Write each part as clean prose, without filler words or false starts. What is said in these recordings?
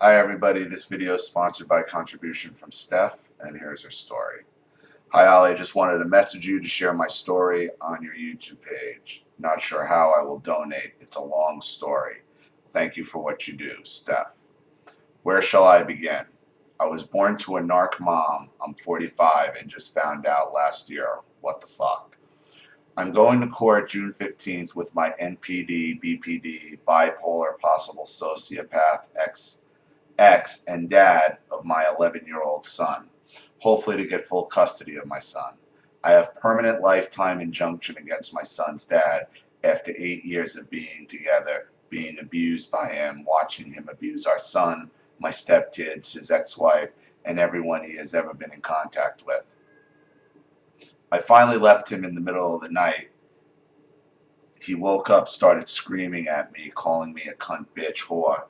Hi everybody, this video is sponsored by a contribution from Steph, and here's her story. Hi Ollie, I just wanted to message you to share my story on your YouTube page. Not sure how I will donate. It's a long story. Thank you for what you do, Steph. Where shall I begin? I was born to a narc mom. I'm 45 and just found out last year. What the fuck? I'm going to court June 15th with my NPD, BPD, bipolar, possible sociopath, ex and dad of my 11-year-old son, hopefully to get full custody of my son. I have permanent lifetime injunction against my son's dad after 8 years of being together, being abused by him, watching him abuse our son, my stepkids, his ex-wife, and everyone he has ever been in contact with. I finally left him in the middle of the night. He woke up, started screaming at me, calling me a cunt, bitch, whore,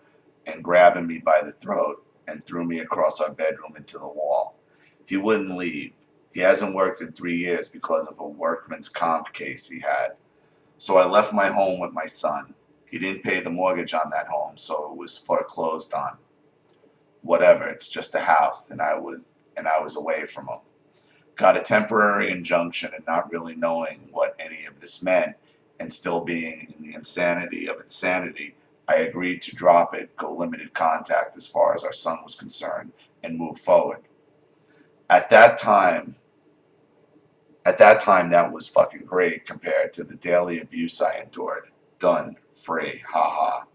and grabbing me by the throat and threw me across our bedroom into the wall. He wouldn't leave. He hasn't worked in 3 years because of a workman's comp case he had. So I left my home with my son. He didn't pay the mortgage on that home, so it was foreclosed on. Whatever, it's just a house, and I was away from him. Got a temporary injunction, and not really knowing what any of this meant and still being in the insanity of insanity, I agreed to drop it, go limited contact as far as our son was concerned, and move forward. At that time, that was fucking great compared to the daily abuse I endured. Done. Free. Haha.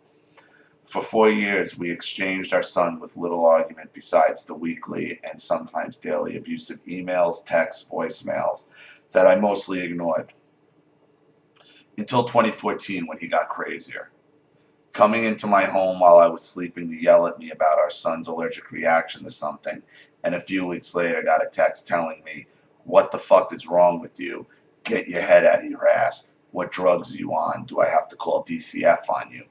For 4 years, we exchanged our son with little argument besides the weekly and sometimes daily abusive emails, texts, voicemails that I mostly ignored. Until 2014 when he got crazier. Coming into my home while I was sleeping to yell at me about our son's allergic reaction to something, and a few weeks later got a text telling me, "What the fuck is wrong with you? Get your head out of your ass. What drugs are you on? Do I have to call DCF on you?"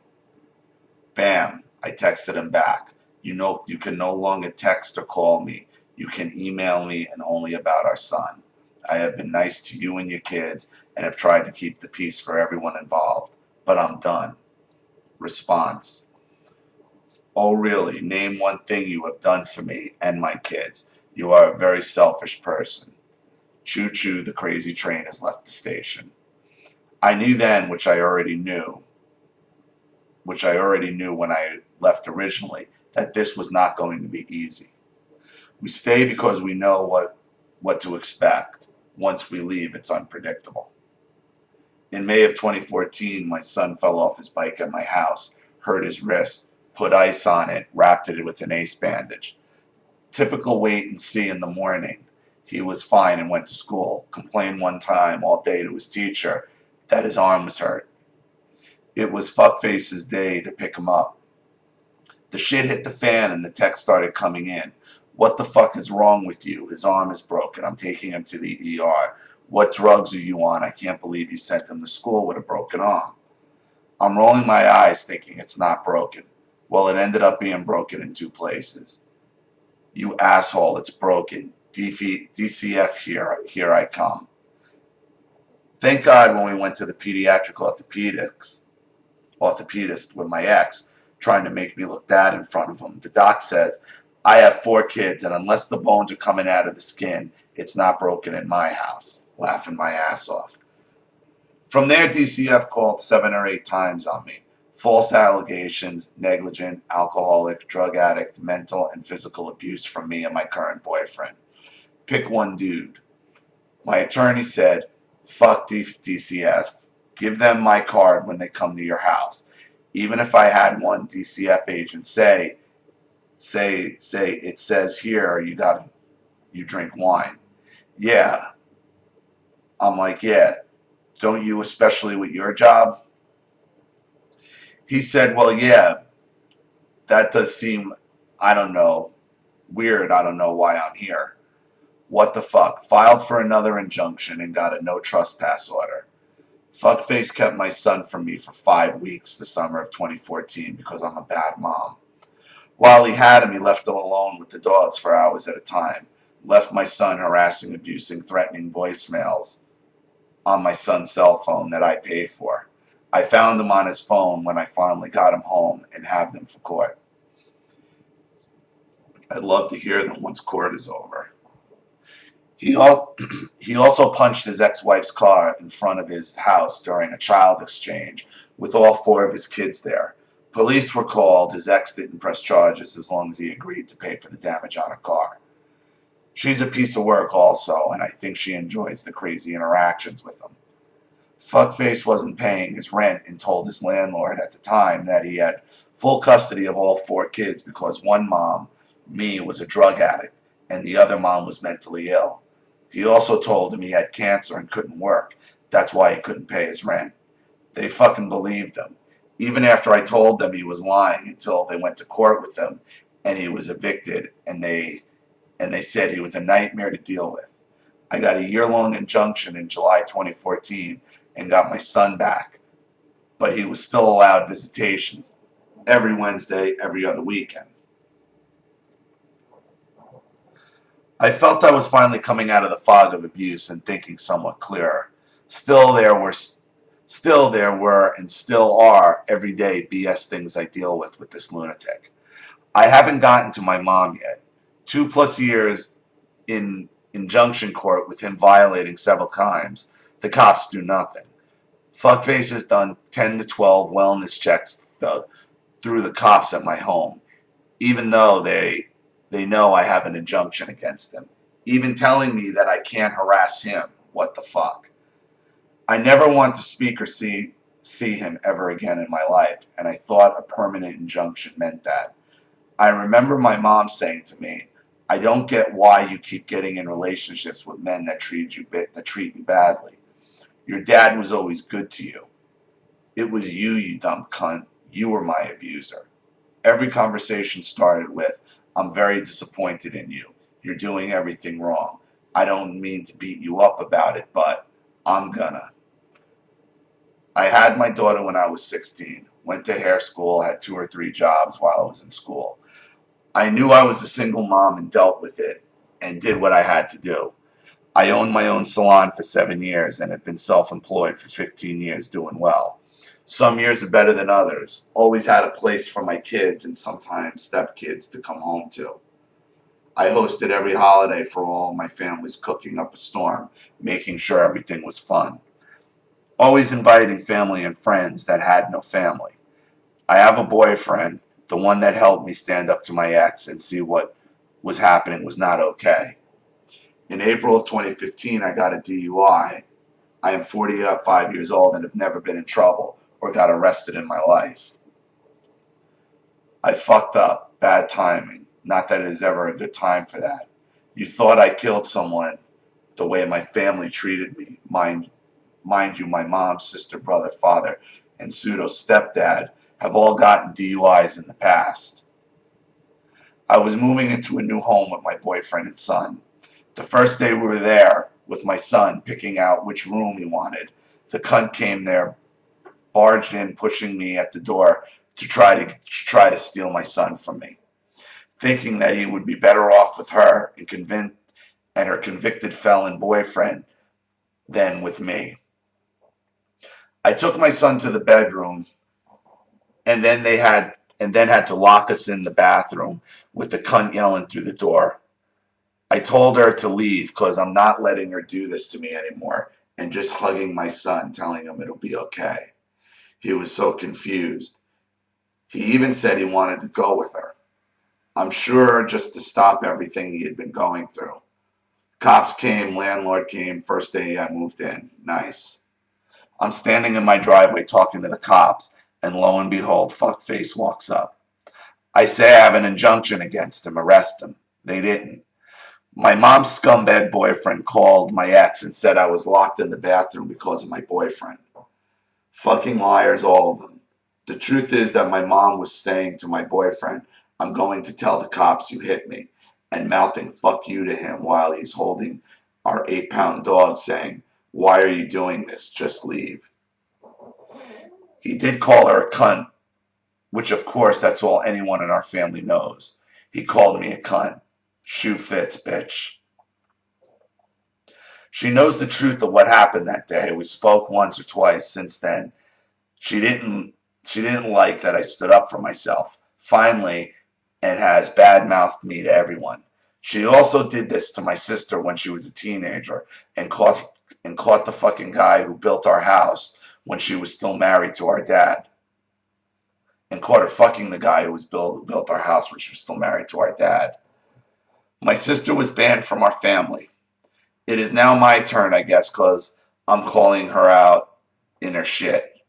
Bam, I texted him back. You can no longer text or call me. You can email me, and only about our son. I have been nice to you and your kids and have tried to keep the peace for everyone involved, but I'm done. Response: "Oh really? Name one thing you have done for me and my kids. You are a very selfish person." Choo choo, the crazy train has left the station. I knew then, which I already knew when I left originally, that this was not going to be easy. We stay because we know what to expect. Once we leave, it's unpredictable. In May of 2014, my son fell off his bike at my house, hurt his wrist, put ice on it, wrapped it with an ace bandage. Typical wait and see in the morning. He was fine and went to school. Complained one time all day to his teacher that his arm was hurt. It was fuckface's day to pick him up. The shit hit the fan and the text started coming in. "What the fuck is wrong with you? His arm is broken. I'm taking him to the ER. What drugs are you on? I can't believe you sent him to school with a broken arm." I'm rolling my eyes thinking it's not broken. Well, it ended up being broken in 2 places. "You asshole, it's broken. DCF here I come." Thank God when we went to the pediatric orthopedist with my ex, trying to make me look bad in front of him, the doc says, "I have 4 kids, and unless the bones are coming out of the skin, it's not broken in my house." Laughing my ass off. From there, DCF called 7 or 8 times on me. False allegations, negligent, alcoholic, drug addict, mental and physical abuse from me and my current boyfriend. Pick one dude. My attorney said, "Fuck DCS. Give them my card when they come to your house." Even if I had one DCF agent say it says here you drink wine. Yeah. I'm like, "Yeah. Don't you, especially with your job?" He said, "Well, yeah, that does seem, I don't know, weird. I don't know why I'm here." What the fuck? Filed for another injunction and got a no trespass order. Fuckface kept my son from me for 5 weeks the summer of 2014 because I'm a bad mom. While he had him, he left him alone with the dogs for hours at a time. Left my son harassing, abusing, threatening voicemails on my son's cell phone that I paid for. I found him on his phone when I finally got him home and have them for court. I'd love to hear them once court is over. He, al- he also punched his ex-wife's car in front of his house during a child exchange with all four of his kids there. Police were called. His ex didn't press charges as long as he agreed to pay for the damage on her car. She's a piece of work also, and I think she enjoys the crazy interactions with him. Fuckface wasn't paying his rent and told his landlord at the time that he had full custody of all four kids because one mom, me, was a drug addict and the other mom was mentally ill. He also told him he had cancer and couldn't work. That's why he couldn't pay his rent. They fucking believed him. Even after I told them he was lying until they went to court with him and he was evicted and they said he was a nightmare to deal with. I got a year-long injunction in July 2014 and got my son back, but he was still allowed visitations every Wednesday, every other weekend. I felt I was finally coming out of the fog of abuse and thinking somewhat clearer. Still there were and still are everyday BS things I deal with this lunatic. I haven't gotten to my mom yet. 2+ years in injunction court with him violating several times. The cops do nothing. Fuckface has done 10 to 12 wellness checks through the cops at my home, even though they know I have an injunction against him. Even telling me that I can't harass him. What the fuck? I never want to speak or see him ever again in my life, and I thought a permanent injunction meant that. I remember my mom saying to me, I don't get why you keep getting in relationships with men that treat you badly. Your dad was always good to you. It was you, you dumb cunt. You were my abuser. Every conversation started with, I'm very disappointed in you. You're doing everything wrong. I don't mean to beat you up about it, but I'm gonna. I had my daughter when I was 16, went to hair school, had 2 or 3 jobs while I was in school. I knew I was a single mom and dealt with it and did what I had to do. I owned my own salon for 7 years and have been self-employed for 15 years doing well. Some years are better than others. Always had a place for my kids and sometimes stepkids to come home to. I hosted every holiday for all my family's cooking up a storm, making sure everything was fun. Always inviting family and friends that had no family. I have a boyfriend, the one that helped me stand up to my ex and see what was happening was not okay. In April of 2015, I got a DUI. I am 45 years old and have never been in trouble or got arrested in my life. I fucked up. Bad timing. Not that it is ever a good time for that. You thought I killed someone the way my family treated me. Mind you, my mom, sister, brother, father, and pseudo stepdad have all gotten DUIs in the past. I was moving into a new home with my boyfriend and son. The first day we were there with my son picking out which room he wanted, the cunt came there, barged in, pushing me at the door to try to steal my son from me, thinking that he would be better off with her and her convicted felon boyfriend than with me. I took my son to the bedroom and then had to lock us in the bathroom with the cunt yelling through the door. I told her to leave because I'm not letting her do this to me anymore and just hugging my son, telling him it'll be okay. He was so confused. He even said he wanted to go with her. I'm sure just to stop everything he had been going through. Cops came, landlord came, first day I moved in. Nice. I'm standing in my driveway talking to the cops, and lo and behold, fuckface walks up. I say I have an injunction against him, arrest him. They didn't. My mom's scumbag boyfriend called my ex and said I was locked in the bathroom because of my boyfriend. Fucking liars, all of them. The truth is that my mom was saying to my boyfriend, I'm going to tell the cops you hit me, and mouthing fuck you to him while he's holding our 8-pound dog saying, why are you doing this? Just leave. He did call her a cunt, which of course that's all anyone in our family knows. He called me a cunt. Shoe fits, bitch. She knows the truth of what happened that day. We spoke once or twice since then. She didn't like that I stood up for myself. Finally, and has badmouthed me to everyone. She also did this to my sister when she was a teenager and caught the fucking guy who built our house when she was still married to our dad. And caught her fucking the guy who built our house when she was still married to our dad. My sister was banned from our family. It is now my turn, I guess, because I'm calling her out in her shit.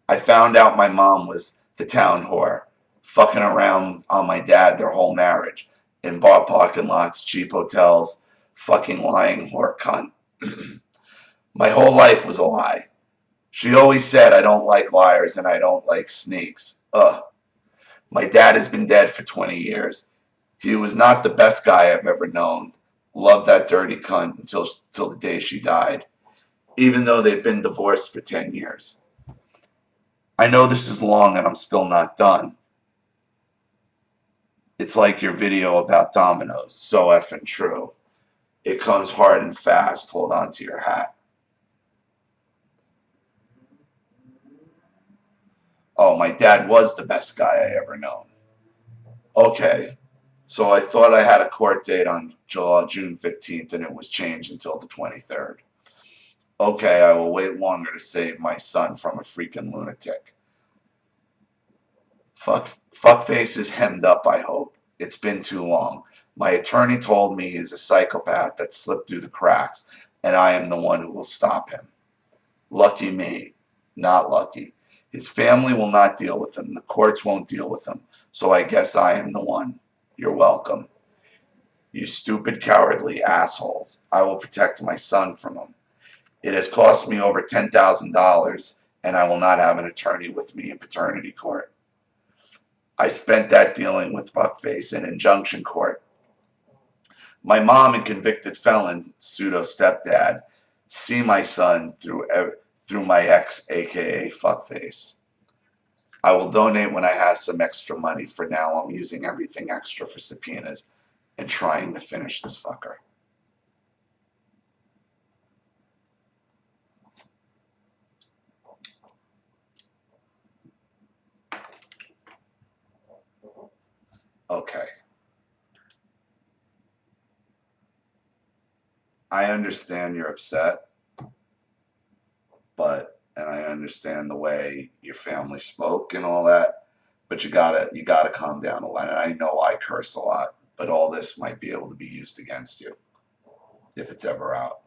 I found out my mom was the town whore, fucking around on my dad their whole marriage, in bar parking lots, cheap hotels, fucking lying whore cunt. My whole life was a lie. She always said I don't like liars and I don't like sneaks. Ugh. My dad has been dead for 20 years. He was not the best guy I've ever known. Loved that dirty cunt until the day she died, even though they've been divorced for 10 years. I know this is long and I'm still not done. It's like your video about dominoes. So effing true. It comes hard and fast. Hold on to your hat. Oh, my dad was the best guy I ever known. Okay. So I thought I had a court date on June 15th and it was changed until the 23rd. Okay, I will wait longer to save my son from a freaking lunatic. Fuckface is hemmed up, I hope. It's been too long. My attorney told me he's a psychopath that slipped through the cracks, and I am the one who will stop him. Lucky me. Not lucky. His family will not deal with him. The courts won't deal with him. So I guess I am the one. You're welcome. You stupid, cowardly assholes. I will protect my son from him. It has cost me over $10,000, and I will not have an attorney with me in paternity court. I spent that dealing with fuckface in injunction court. My mom and convicted felon, pseudo stepdad, see my son through my ex, aka fuckface. I will donate when I have some extra money. For now, I'm using everything extra for subpoenas and trying to finish this fucker. Okay. I understand you're upset, and I understand the way your family spoke and all that, but you gotta calm down a lot. And I know I curse a lot, but all this might be able to be used against you if it's ever out.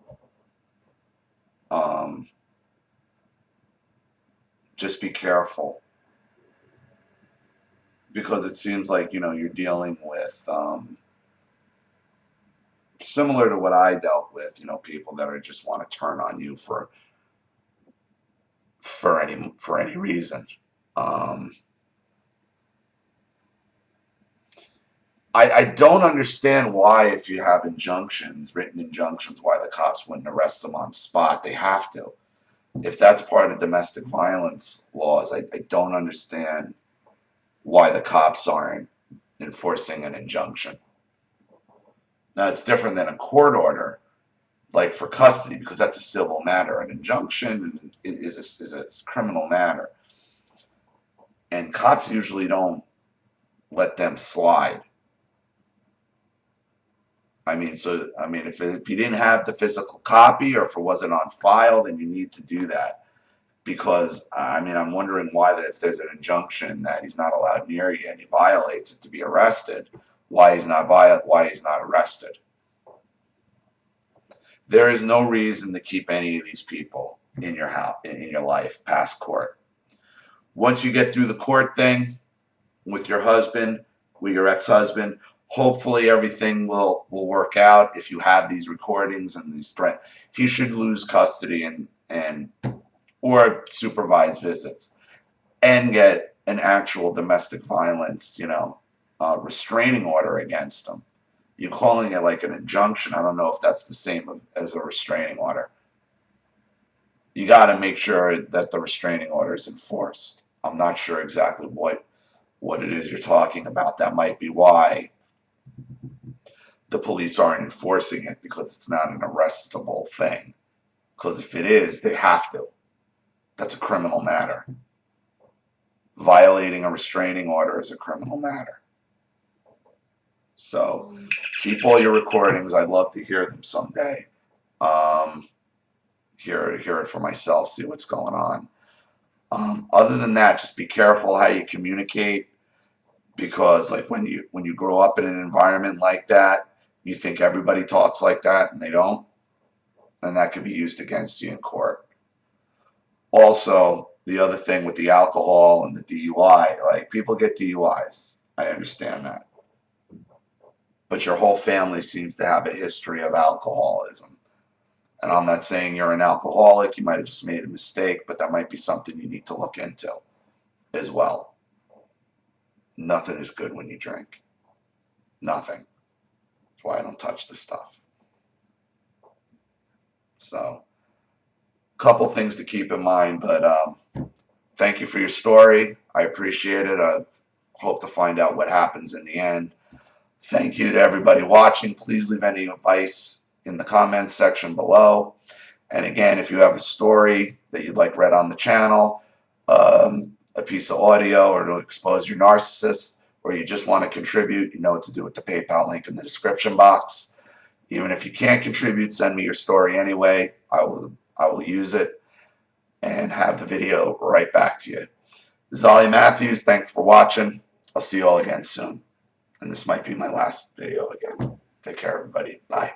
Just be careful, because it seems like you're dealing with similar to what I dealt with. People that just want to turn on you for any reason. I don't understand why, if you have written injunctions, why the cops wouldn't arrest them on spot. They have to. If that's part of domestic violence laws, I don't understand why the cops aren't enforcing an injunction. Now, it's different than a court order, like for custody, because that's a civil matter. An injunction is a criminal matter. And cops usually don't let them slide. If you didn't have the physical copy, or if it wasn't on file, then you need to do that. Because, I'm wondering why if there's an injunction that he's not allowed near you and he violates it to be arrested, why he's not arrested. There is no reason to keep any of these people in your house, in your life, past court. Once you get through the court thing with your husband, with your ex-husband, hopefully everything will work out. If you have these recordings and these threats, he should lose custody or supervised visits, and get an actual domestic violence, restraining order against him. You're calling it like an injunction. I don't know if that's the same as a restraining order. You got to make sure that the restraining order is enforced. I'm not sure exactly what it is you're talking about. That might be why the police aren't enforcing it, because it's not an arrestable thing. Because if it is, they have to. That's a criminal matter. Violating a restraining order is a criminal matter. So keep all your recordings. I'd love to hear them someday. Hear it for myself, see what's going on. Other than that, just be careful how you communicate, because like when you grow up in an environment like that, you think everybody talks like that and they don't, and that could be used against you in court. Also, the other thing with the alcohol and the DUI, like people get DUIs. I understand that. But your whole family seems to have a history of alcoholism. And I'm not saying you're an alcoholic, you might have just made a mistake, but that might be something you need to look into as well. Nothing is good when you drink. Nothing. That's why I don't touch the stuff. So, couple things to keep in mind, but thank you for your story. I appreciate it. I hope to find out what happens in the end. Thank you to everybody watching. Please leave any advice in the comments section below. And again, if you have a story that you'd like read on the channel, a piece of audio, or to expose your narcissist, or you just want to contribute, you know what to do with the PayPal link in the description box. Even if you can't contribute, send me your story anyway. I will use it and have the video right back to you. This is Ollie Matthews. Thanks for watching. I'll see you all again soon. And this might be my last video again. Take care, everybody. Bye.